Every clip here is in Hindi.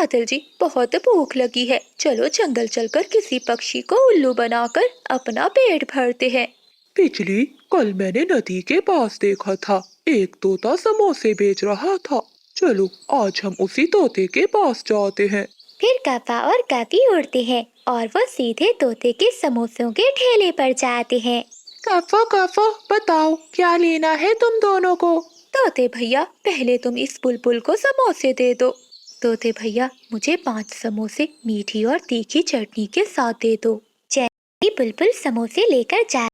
बादल जी, बहुत भूख लगी है। चलो जंगल चलकर किसी पक्षी को उल्लू बनाकर अपना पेट भरते हैं। बिजली, कल मैंने नदी के पास देखा था, एक तोता समोसे बेच रहा था। चलो आज हम उसी तोते के पास जाते हैं। फिर कप्पा और कपी उड़ते हैं और वो सीधे तोते के समोसों के ठेले पर जाते हैं। कफो कफो, बताओ क्या लेना है तुम दोनों को? तोते भैया, पहले तुम इस बुलबुल को समोसे दे दो। तोते भैया, मुझे 5 समोसे मीठी और तीखी चटनी के साथ दे दो। जैसे ही बुलबुल समोसे लेकर जाए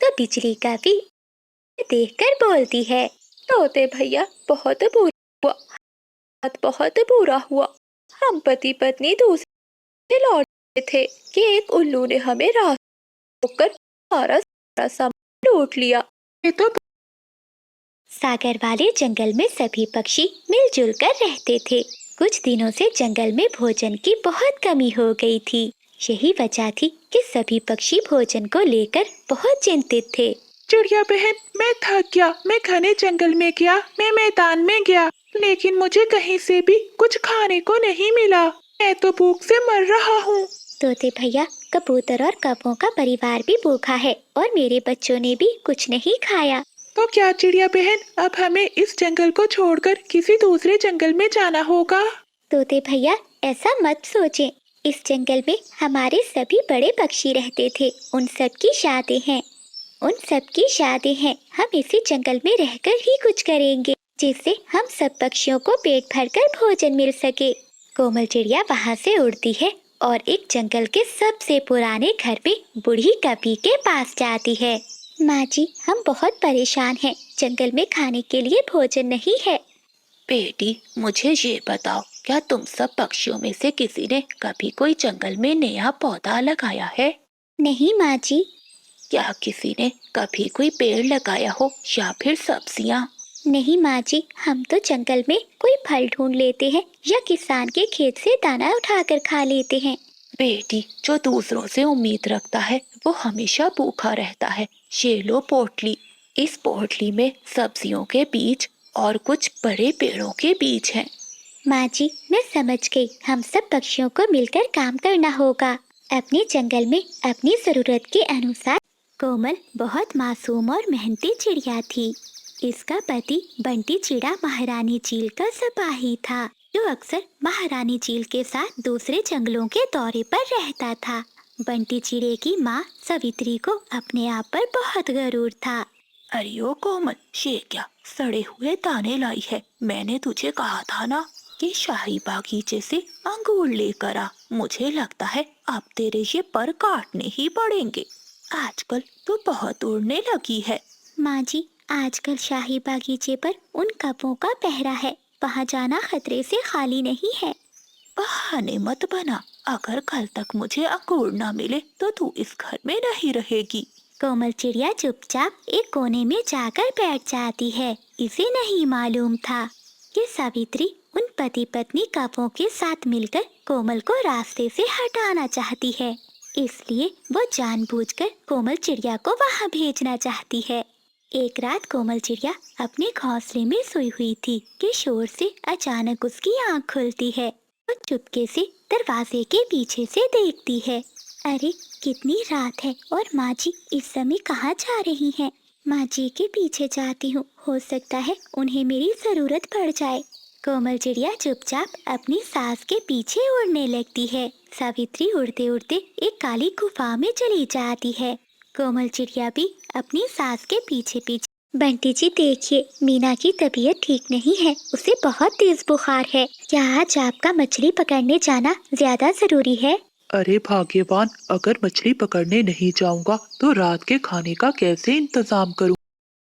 तो बिजली का भी देखकर बोलती है, तोते भैया, बहुत बुरा हुआ, बहुत बुरा हुआ। हम पति पत्नी दूसरे लौट रहे थे कि एक उल्लू ने हमें रास्ते रोककर सारा सारा सामान लूट लिया। ये तो सागर वाले जंगल में सभी पक्षी मिलजुल कर रहते थे। कुछ दिनों से जंगल में भोजन की बहुत कमी हो गई थी। यही वजह थी कि सभी पक्षी भोजन को लेकर बहुत चिंतित थे। चिड़िया बहन, मैं थक गया। मैं घने जंगल में गया, मैं मैदान में गया, लेकिन मुझे कहीं से भी कुछ खाने को नहीं मिला। मैं तो भूख से मर रहा हूँ। तोते भैया, कबूतर और कौवों का परिवार भी भूखा है और मेरे बच्चों ने भी कुछ नहीं खाया। तो क्या चिड़िया बहन, अब हमें इस जंगल को छोड़कर किसी दूसरे जंगल में जाना होगा? तोते भैया, ऐसा मत सोचें। इस जंगल में हमारे सभी बड़े पक्षी रहते थे। उन सब की शादी हैं। हम इसी जंगल में रहकर ही कुछ करेंगे, जिससे हम सब पक्षियों को पेट भरकर भोजन मिल सके। कोमल चिड़िया वहाँ से उड़ती है और एक जंगल के सबसे पुराने घर पे बूढ़ी कपी के पास जाती है। माँ जी, हम बहुत परेशान हैं। जंगल में खाने के लिए भोजन नहीं है। बेटी, मुझे ये बताओ, क्या तुम सब पक्षियों में से किसी ने कभी कोई जंगल में नया पौधा लगाया है? नहीं माँ जी। क्या किसी ने कभी कोई पेड़ लगाया हो या फिर सब्जियाँ? नहीं माँ जी, हम तो जंगल में कोई फल ढूंढ लेते हैं या किसान के खेत से दाना उठाकर खा लेते हैं। बेटी, जो दूसरों से उम्मीद रखता है वो हमेशा भूखा रहता है। ये लो पोटली। इस पोटली में सब्जियों के बीज और कुछ बड़े पेड़ों के बीज हैं। माँ जी, मैं समझ गई। हम सब पक्षियों को मिलकर काम करना होगा। अपने जंगल में अपनी जरूरत के अनुसार। कोमल बहुत मासूम और मेहनती चिड़िया थी। इसका पति बंटी चिड़ा महारानी चील का सिपाही था, जो अक्सर महारानी चील के साथ दूसरे जंगलों के दौरे पर रहता था। बंटी चिड़े की माँ सवित्री को अपने आप पर बहुत गरूर था। अरे ओ कोमल, ये क्या सड़े हुए दाने लाई है? मैंने तुझे कहा था ना कि शाही बागीचे से अंगूर लेकर आ। मुझे लगता है अब तेरे ये पर काटने ही पड़ेंगे। आजकल तो बहुत उड़ने लगी है। माँ जी, आजकल शाही बागीचे पर उन कपों का पहरा है। वहाँ जाना खतरे से खाली नहीं है। बहाने मत बना। अगर कल तक मुझे अंगूर ना मिले तो तू इस घर में नहीं रहेगी। कोमल चिड़िया चुपचाप एक कोने में जाकर बैठ जाती है। इसे नहीं मालूम था कि सावित्री उन पति पत्नी कपों के साथ मिलकर कोमल को रास्ते से हटाना चाहती है। इसलिए वो जानबूझकर कोमल चिड़िया को वहाँ भेजना चाहती है। एक रात कोमल चिड़िया अपने घोंसले में सोई हुई थी कि शोर से अचानक उसकी आँख खुलती है। वो चुपके से दरवाजे के पीछे से देखती है। अरे, कितनी रात है और माँ जी इस समय कहाँ जा रही हैं? माँ जी के पीछे जाती हूँ, हो सकता है उन्हें मेरी जरूरत पड़ जाए। कोमल चिड़िया चुपचाप अपनी सास के पीछे उड़ने लगती है। सावित्री उड़ते उड़ते एक काली गुफा में चली जाती है। कोमल चिड़िया भी अपनी सास के पीछे पीछे। बंटी जी देखिए, मीना की तबीयत ठीक नहीं है, उसे बहुत तेज बुखार है। क्या आज आपका मछली पकड़ने जाना ज्यादा जरूरी है? अरे भाग्यवान, अगर मछली पकड़ने नहीं जाऊंगा तो रात के खाने का कैसे इंतजाम करूं?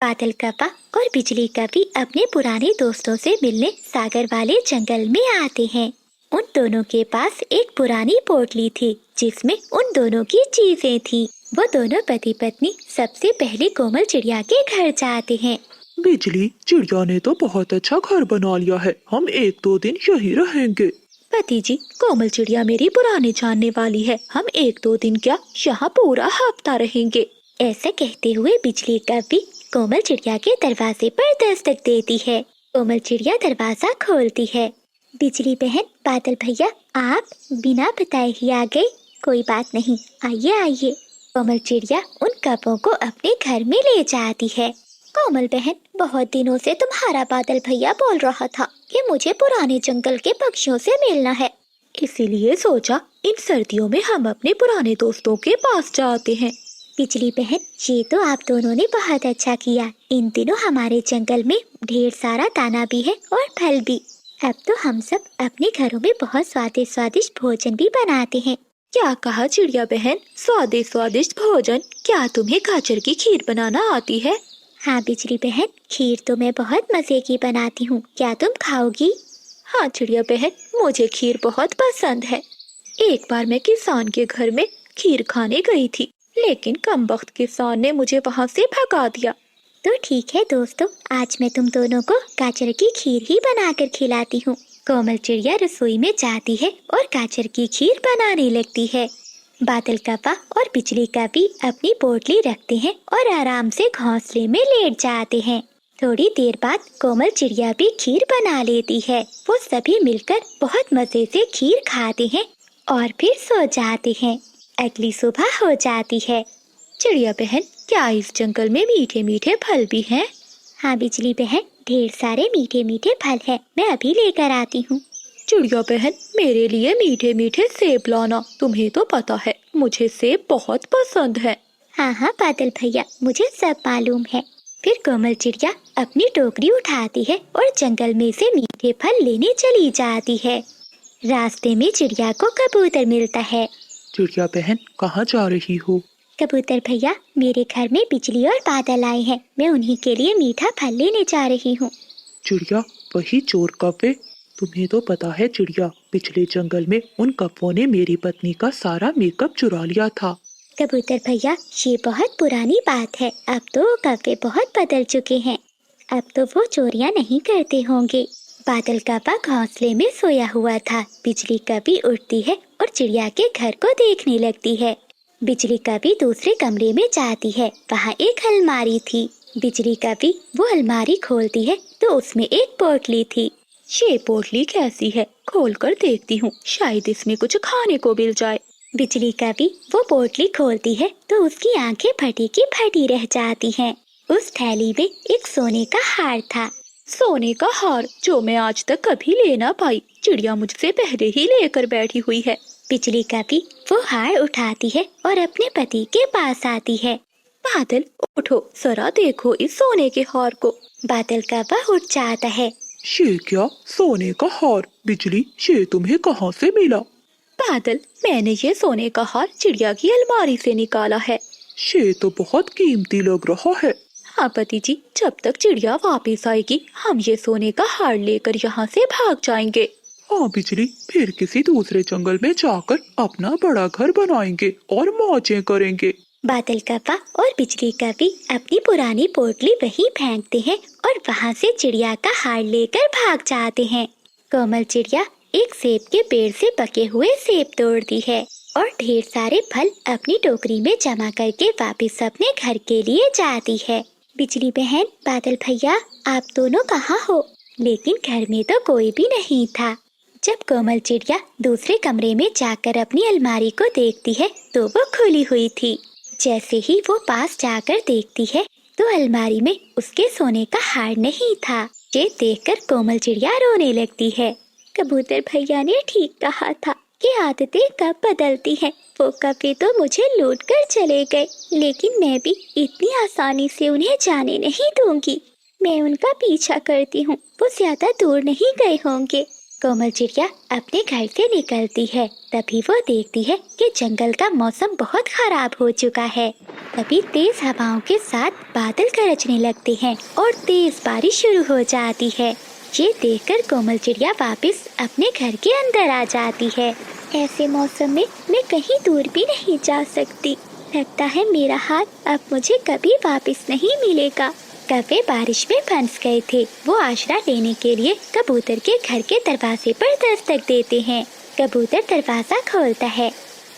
बादल कप्पा और बिजली कपी अपने पुराने दोस्तों से मिलने सागर वाले जंगल में आते हैं। उन दोनों के पास एक पुरानी पोटली थी जिसमें उन दोनों की चीजें थी। वो दोनों पति पत्नी सबसे पहले कोमल चिड़िया के घर जाते हैं। बिजली, चिड़िया ने तो बहुत अच्छा घर बना लिया है, हम 1-2 दिन यही रहेंगे। पति जी, कोमल चिड़िया मेरी पुरानी जानने वाली है, हम 1-2 दिन क्या, यहाँ पूरा हफ्ता रहेंगे। ऐसा कहते हुए बिजली कपी कोमल चिड़िया के दरवाजे पर दस्तक देती है। कोमल चिड़िया दरवाजा खोलती है। बिजली बहन, बादल भैया, आप बिना बताए ही आ गए। कोई बात नहीं, आइए आइए। कोमल चिड़िया उन कपों को अपने घर में ले जाती है। कोमल बहन, बहुत दिनों से तुम्हारा बादल भैया बोल रहा था कि मुझे पुराने जंगल के पक्षियों से मिलना है, इसीलिए सोचा इन सर्दियों में हम अपने पुराने दोस्तों के पास जाते हैं। बिजली बहन, ये तो आप दोनों ने बहुत अच्छा किया। इन दिनों हमारे जंगल में ढेर सारा दाना भी है और फल भी। अब तो हम सब अपने घरों में बहुत स्वादिष्ट स्वादिष्ट भोजन भी बनाते हैं। क्या कहा चिड़िया बहन? स्वादिष्ट स्वादिष्ट भोजन? क्या तुम्हें गाजर की खीर बनाना आती है? हाँ बिजली बहन, खीर तो मैं बहुत मजे की बनाती हूँ। क्या तुम खाओगी? हाँ चिड़िया बहन, मुझे खीर बहुत पसंद है। एक बार मैं किसान के घर में खीर खाने गई थी, लेकिन कमबख्त किसान ने मुझे वहाँ से भगा दिया। तो ठीक है दोस्तों, आज मैं तुम दोनों को गाजर की खीर ही बनाकर खिलाती हूँ। कोमल चिड़िया रसोई में जाती है और गाजर की खीर बनाने लगती है। बादल कौवा और बिजली कौवी अपनी पोटली रखते हैं और आराम से घोंसले में लेट जाते हैं। थोड़ी देर बाद कोमल चिड़िया भी खीर बना लेती है। वो सभी मिलकर बहुत मजे से खीर खाते हैं और फिर सो जाते हैं। अगली सुबह हो जाती है। चिड़िया बहन, क्या इस जंगल में मीठे मीठे फल भी हैं? हाँ बिजली बहन, ढेर सारे मीठे मीठे फल हैं। मैं अभी लेकर आती हूँ। चिड़िया बहन, मेरे लिए मीठे मीठे सेब लाना। तुम्हें तो पता है मुझे सेब बहुत पसंद है। हाँ हाँ बादल भैया, मुझे सब मालूम है। फिर कोमल चिड़िया अपनी टोकरी उठाती है और जंगल में से मीठे फल लेने चली जाती है। रास्ते में चिड़िया को कबूतर मिलता है। चिड़िया बहन, कहाँ जा रही हो? कबूतर भैया, मेरे घर में बिजली और बादल आए हैं। मैं उन्हीं के लिए मीठा फल लेने जा रही हूँ। चिड़िया, वही चोर कौवे? तुम्हें तो पता है चिड़िया, पिछले जंगल में उन कौवों ने मेरी पत्नी का सारा मेकअप चुरा लिया था। कबूतर भैया, ये बहुत पुरानी बात है। अब तो कौवे बहुत बदल चुके हैं। अब तो वो चोरियां नहीं करते होंगे। बादल कौवा घोंसले में सोया हुआ था। बिजली कभी उठती है और चिड़िया के घर को देखने लगती है। बिजली कभी दूसरे कमरे में जाती है। वहाँ एक अलमारी थी। बिजली कभी वो अलमारी खोलती है तो उसमें एक पोटली थी। ये पोटली कैसी है? खोलकर देखती हूँ, शायद इसमें कुछ खाने को मिल जाए। बिजली कभी वो पोटली खोलती है तो उसकी आंखें फटी की फटी रह जाती हैं। उस थैली में एक सोने का हार था। सोने का हार, जो मैं आज तक कभी ले ना पाई। चिड़िया मुझसे पहले ही लेकर बैठी हुई है। बिजली कभी वो हार उठाती है और अपने पति के पास आती है। बादल उठो, जरा देखो इस सोने के हार को। बादल कौवा उठ जाता है। ये क्या, सोने का हार? बिजली, ये तुम्हें कहाँ से मिला? बादल, मैंने ये सोने का हार चिड़िया की अलमारी से निकाला है। ये तो बहुत कीमती लग रहा है। हाँ पति जी, जब तक चिड़िया वापस आएगी हम ये सोने का हार लेकर यहाँ से भाग जाएंगे। हाँ बिजली, फिर किसी दूसरे जंगल में जाकर अपना बड़ा घर बनाएंगे और मौजें करेंगे। बादल कौवा और बिजली कभी अपनी पुरानी पोटली वहीं फेंकते हैं और वहाँ से चिड़िया का हार लेकर भाग जाते हैं। कोमल चिड़िया एक सेब के पेड़ से पके हुए सेब तोड़ती है और ढेर सारे फल अपनी टोकरी में जमा करके वापस अपने घर के लिए जाती है। बिजली बहन, बादल भैया, आप दोनों कहाँ हो? लेकिन घर में तो कोई भी नहीं था। जब कोमल चिड़िया दूसरे कमरे में जाकर अपनी अलमारी को देखती है तो वो खुली हुई थी। जैसे ही वो पास जाकर देखती है तो अलमारी में उसके सोने का हार नहीं था। ये देखकर कोमल चिड़िया रोने लगती है। कबूतर भैया ने ठीक कहा था कि आदतें कब बदलती हैं। वो कभी तो मुझे लूट कर चले गए, लेकिन मैं भी इतनी आसानी से उन्हें जाने नहीं दूंगी। मैं उनका पीछा करती हूँ, वो ज्यादा दूर नहीं गए होंगे। कोमल चिड़िया अपने घर से निकलती है। तभी वो देखती है कि जंगल का मौसम बहुत खराब हो चुका है। तभी तेज हवाओं के साथ बादल गरजने लगते हैं और तेज बारिश शुरू हो जाती है। ये देखकर कोमल चिड़िया वापस अपने घर के अंदर आ जाती है। ऐसे मौसम में मैं कहीं दूर भी नहीं जा सकती। लगता है मेरा हाथ अब मुझे कभी वापस नहीं मिलेगा। कौवे बारिश में फंस गए थे। वो आश्रय लेने के लिए कबूतर के घर के दरवाजे पर दस्तक देते हैं। कबूतर दरवाजा खोलता है।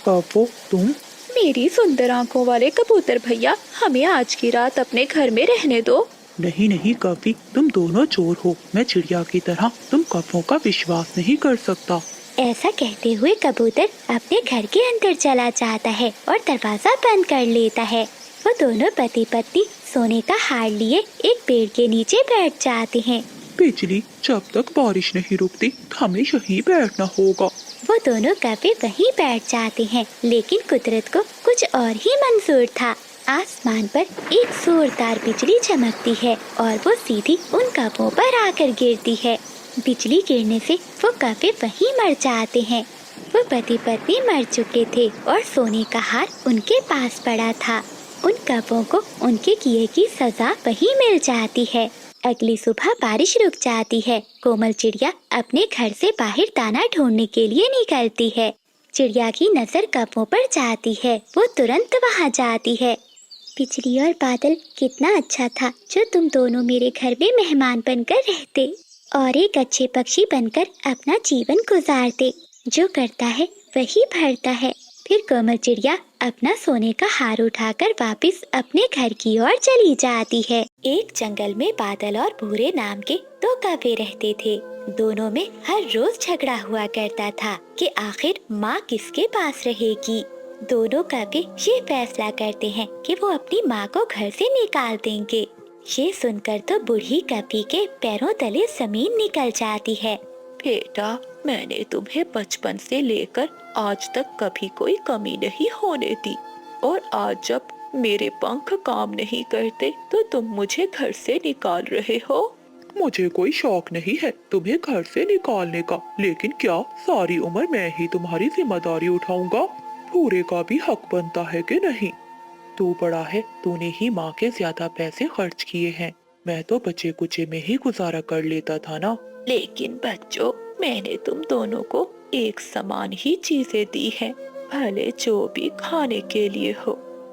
कौवो, तुम? मेरी सुंदर आंखों वाले कबूतर भैया, हमें आज की रात अपने घर में रहने दो। नहीं नहीं कभी, तुम दोनों चोर हो। मैं चिड़िया की तरह तुम कौवों का विश्वास नहीं कर सकता। ऐसा कहते हुए कबूतर अपने घर के अंदर चला जाता है और दरवाजा बंद कर लेता है। वो दोनों पति पत्नी सोने का हार लिए एक पेड़ के नीचे बैठ जाते हैं। बिजली, जब तक बारिश नहीं रुकती हमें यहीं बैठना होगा। वो दोनों कौवे वहीं बैठ जाते हैं, लेकिन कुदरत को कुछ और ही मंजूर था। आसमान पर एक जोरदार बिजली चमकती है और वो सीधी उन कौवों पर आकर गिरती है। बिजली गिरने से वो कौवे वहीं मर जाते हैं। वो पति पत्नी मर चुके थे और सोने का हार उनके पास पड़ा था। उन कौवों को उनके किए की सजा वहीं मिल जाती है। अगली सुबह बारिश रुक जाती है। कोमल चिड़िया अपने घर से बाहर दाना ढूंढने के लिए निकलती है। चिड़िया की नजर कौवों पर जाती है। वो तुरंत वहाँ जाती है। बिजली और बादल, कितना अच्छा था जो तुम दोनों मेरे घर में मेहमान बनकर रहते और एक अच्छे पक्षी बनकर अपना जीवन गुजारते। जो करता है वही भरता है। फिर कोमल चिड़िया अपना सोने का हार उठाकर वापस अपने घर की ओर चली जाती है। एक जंगल में बादल और भूरे नाम के दो कौवे रहते थे। दोनों में हर रोज झगड़ा हुआ करता था कि आखिर माँ किसके पास रहेगी। दोनों कौवे ये फैसला करते हैं कि वो अपनी माँ को घर से निकाल देंगे। ये सुनकर तो बूढ़ी कौवी के पैरों तले जमीन निकल जाती है। बेटा, मैंने तुम्हें बचपन से लेकर आज तक कभी कोई कमी नहीं होने दी, और आज जब मेरे पंख काम नहीं करते तो तुम मुझे घर से निकाल रहे हो। मुझे कोई शौक नहीं है तुम्हें घर से निकालने का, लेकिन क्या सारी उम्र मैं ही तुम्हारी जिम्मेदारी उठाऊंगा? पूरे का भी हक बनता है कि नहीं? तू बड़ा है, तूने ही माँ के ज्यादा पैसे खर्च किए हैं। मैं तो बचे कुचे में ही गुजारा कर लेता था ना। लेकिन बच्चों, मैंने तुम दोनों को एक समान ही चीजें दी हैं, भले जो भी खाने के लिए हो।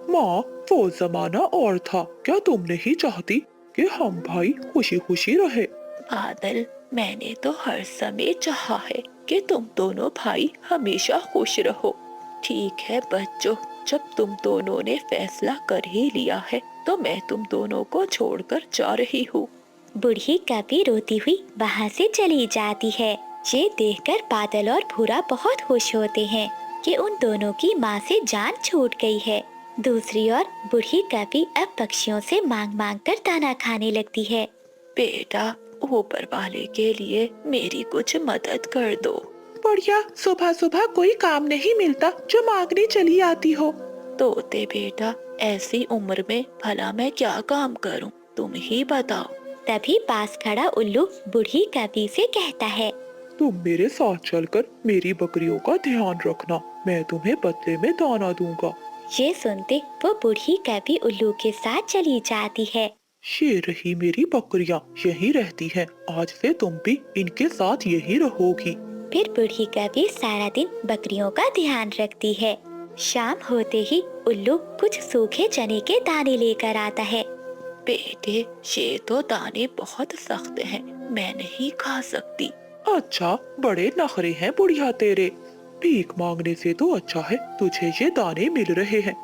माँ, वो जमाना और था। क्या तुम नहीं चाहती कि हम भाई खुशी खुशी रहे? बादल, मैंने तो हर समय चाहा है कि तुम दोनों भाई हमेशा खुश रहो। ठीक है बच्चों, जब तुम दोनों ने फैसला कर ही लिया है तो मैं तुम दोनों को छोड़कर जा रही हूँ। बूढ़ी कौवी रोती हुई वहाँ से चली जाती है। ये देखकर बादल और भूरा बहुत खुश होते हैं कि उन दोनों की माँ से जान छूट गई है। दूसरी ओर बूढ़ी कौवी अब पक्षियों से मांग मांग कर दाना खाने लगती है। बेटा, ऊपर वाले के लिए मेरी कुछ मदद कर दो। बढ़िया, सुबह सुबह कोई काम नहीं मिलता जो मांगने चली आती हो। तोते बेटा, ऐसी उम्र में भला मैं क्या काम करूं, तुम ही बताओ। तभी पास खड़ा उल्लू बूढ़ी कौवी से कहता है, तुम मेरे साथ चलकर मेरी बकरियों का ध्यान रखना, मैं तुम्हें बदले में दाना दूंगा। ये सुनते वो बूढ़ी कौवी उल्लू के साथ चली जाती है। ये रही मेरी बकरियां, यहीं रहती हैं। आज से तुम भी इनके साथ यहीं रहोगी। फिर बूढ़ी कौवी सारा दिन बकरियों का ध्यान रखती है। शाम होते ही उल्लू कुछ सूखे चने के दाने लेकर आता है। बेटे, ये तो दाने बहुत सख्त हैं, मैं नहीं खा सकती। अच्छा, बड़े नखरे हैं बुढ़िया तेरे। भीख मांगने से तो अच्छा है तुझे ये दाने मिल रहे हैं।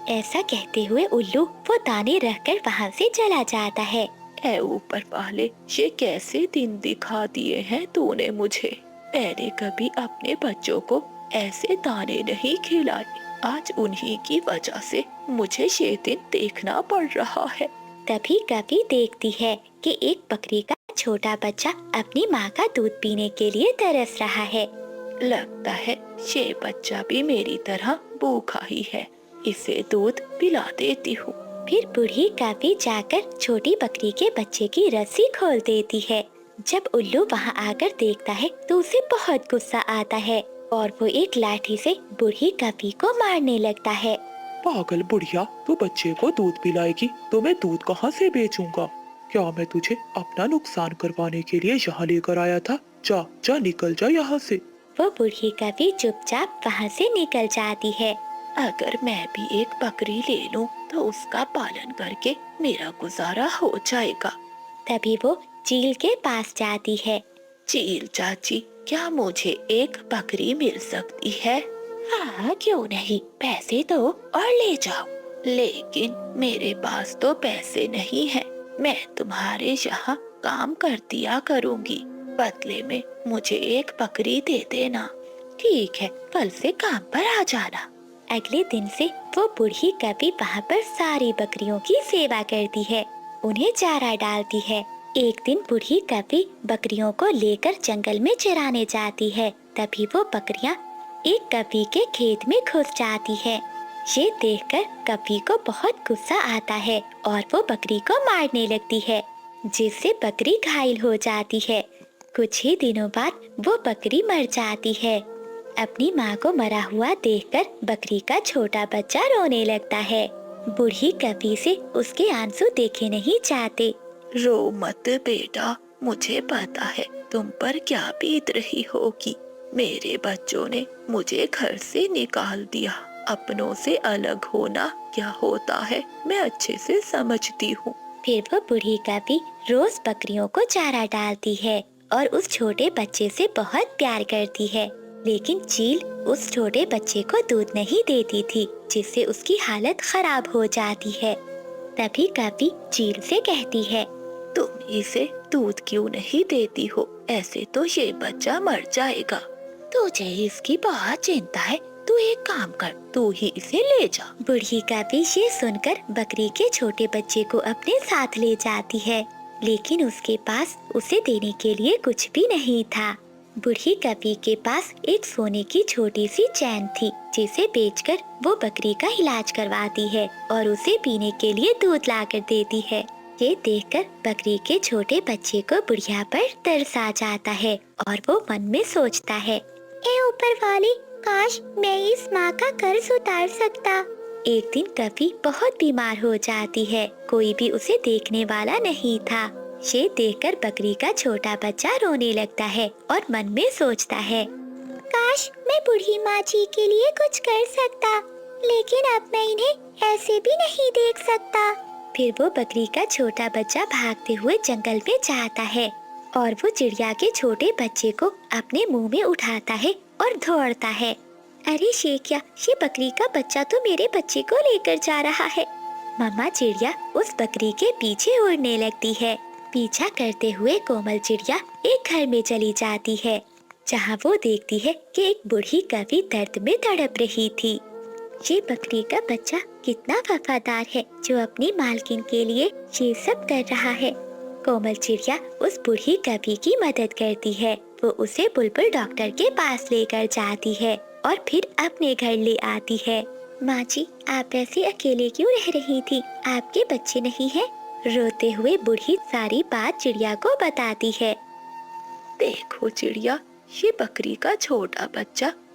ऐसा कहते हुए उल्लू वो दाने रखकर वहाँ से चला जाता है। ऐ ऊपर वाले, ये कैसे दिन दिखा दिए हैं तूने मुझे। मैंने कभी अपने बच्चों को ऐसे दाने नहीं खिलाए। आज उन्हीं की वजह से मुझे ये दिन देखना पड़ रहा है। तभी कौवी देखती है कि एक बकरी का छोटा बच्चा अपनी माँ का दूध पीने के लिए तरस रहा है। लगता है ये बच्चा भी मेरी तरह भूखा ही है, इसे दूध पिला देती हूँ। फिर बूढ़ी कौवी जाकर छोटी बकरी के बच्चे की रस्सी खोल देती है। जब उल्लू वहाँ आकर देखता है तो उसे बहुत गुस्सा आता है और वो एक लाठी से बूढ़ी कौवी को मारने लगता है। पागल बुढ़िया, तू बच्चे को दूध पिलाएगी तो मैं दूध कहाँ से बेचूंगा? क्या मैं तुझे अपना नुकसान करवाने के लिए यहाँ लेकर आया था? जा जा, निकल जा यहाँ से। वो बूढ़ी कौवी चुपचाप वहाँ से निकल जाती है। अगर मैं भी एक बकरी ले लूं तो उसका पालन करके मेरा गुजारा हो जाएगा। तभी वो चील के पास जाती है। चील चाची, क्या मुझे एक बकरी मिल सकती है? हाँ, क्यों नहीं, पैसे दो और ले जाओ। लेकिन मेरे पास तो पैसे नहीं हैं। मैं तुम्हारे यहाँ काम कर दिया करूँगी, बदले में मुझे एक बकरी दे देना। ठीक है, कल से काम पर आ जाना। अगले दिन से वो बूढ़ी कभी वहाँ पर सारी बकरियों की सेवा करती है, उन्हें चारा डालती है। एक दिन बूढ़ी कभी बकरियों को लेकर जंगल में चराने जाती है। तभी वो बकरियाँ एक कभी के खेत में घुस जाती है। ये देखकर कभी को बहुत गुस्सा आता है और वो बकरी को मारने लगती है, जिससे बकरी घायल हो जाती है। कुछ ही दिनों बाद वो बकरी मर जाती है। अपनी माँ को मरा हुआ देखकर बकरी का छोटा बच्चा रोने लगता है। बूढ़ी कभी से उसके आंसू देखे नहीं जाते। रो मत बेटा, मुझे पता है तुम पर क्या बीत रही होगी। मेरे बच्चों ने मुझे घर से निकाल दिया। अपनों से अलग होना क्या होता है मैं अच्छे से समझती हूँ। फिर वो बूढ़ी कभी रोज बकरियों को चारा डालती है और उस छोटे बच्चे से बहुत प्यार करती है। लेकिन चील उस छोटे बच्चे को दूध नहीं देती थी, जिससे उसकी हालत खराब हो जाती है। तभी कभी चील से कहती है, तुम इसे दूध क्यों नहीं देती हो? ऐसे तो ये बच्चा मर जाएगा। तुझे इसकी बहुत चिंता है, तू एक काम कर, तू ही इसे ले जा। बूढ़ी कभी ये सुनकर बकरी के छोटे बच्चे को अपने साथ ले जाती है, लेकिन उसके पास उसे देने के लिए कुछ भी नहीं था। बूढ़ी कभी के पास एक सोने की छोटी सी चैन थी, जिसे बेचकर वो बकरी का इलाज करवाती है और उसे पीने के लिए दूध लाकर देती है। ये देखकर बकरी के छोटे बच्चे को बुढ़िया पर तरस आ जाता है और वो मन में सोचता है, ए ऊपर वाले, काश मैं इस माँ का कर्ज उतार सकता। एक दिन कभी बहुत बीमार हो जाती है, कोई भी उसे देखने वाला नहीं था। ये देखकर बकरी का छोटा बच्चा रोने लगता है और मन में सोचता है, काश मैं बूढ़ी माँ जी के लिए कुछ कर सकता, लेकिन अब मैं इन्हें ऐसे भी नहीं देख सकता। फिर वो बकरी का छोटा बच्चा भागते हुए जंगल में जाता है और वो चिड़िया के छोटे बच्चे को अपने मुंह में उठाता है और दौड़ता है। अरे शेखिया, ये बकरी का बच्चा तो मेरे बच्चे को लेकर जा रहा है। मम्मा चिड़िया उस बकरी के पीछे उड़ने लगती है। पीछा करते हुए कोमल चिड़िया एक घर में चली जाती है, जहाँ वो देखती है कि एक बूढ़ी कभी दर्द में तड़प रही थी। ये बकरी का बच्चा कितना वफादार है, जो अपनी मालकिन के लिए ये सब कर रहा है। कोमल चिड़िया उस बूढ़ी कभी की मदद करती है। वो उसे बुलबुल डॉक्टर के पास लेकर जाती है और फिर अपने घर ले आती है। माँ जी, आप ऐसे अकेले क्यों रह रही थी? आपके बच्चे नहीं है? रोते हुए बूढ़ी सारी बात चिड़िया को बताती है। देखो चिड़िया, ये बकरी का छोटा बच्चा